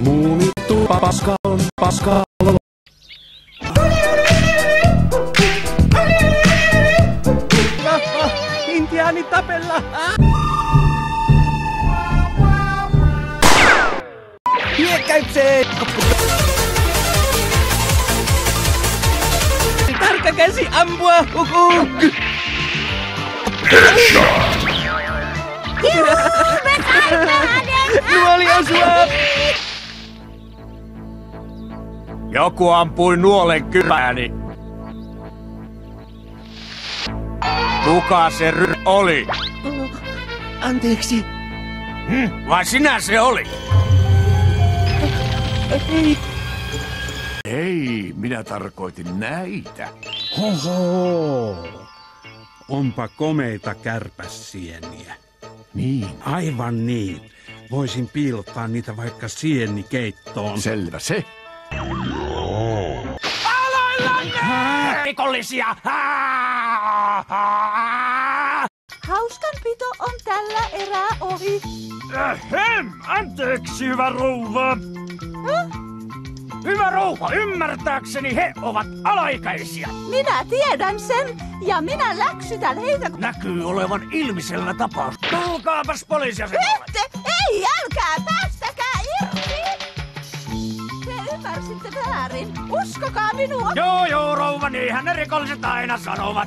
Muunittu Pascal. Intiaani tapella! Hyökkäykseen! Tarkka käsi ampua! Headshot! Nuoli osua! Joku ampui nuolen kypääni. Kuka se oli? Anteeksi. Vai sinä se oli? Ei. Ei, minä tarkoitin näitä. Hoho! Onpa komeita kärpäsieniä. Niin. Aivan niin. Voisin piilottaa niitä vaikka sienikeittoon. Selvä se. Aloillanne! Rikollisia! Hauskanpito on tällä erää ohi. Anteeksi, hyvä rouva. Hyvä rouva, ymmärtääkseni he ovat alaikäisiä. Minä tiedän sen ja minä läksytän heitä. Näkyy olevan ilmisellä tapaus. Tulkaapas poliisiasemalle. Ei, älkää päästäkää irti! Te ymmärsitte väärin. Uskokaa minua. Joo, rouva, niinhän ne rikolliset aina sanovat.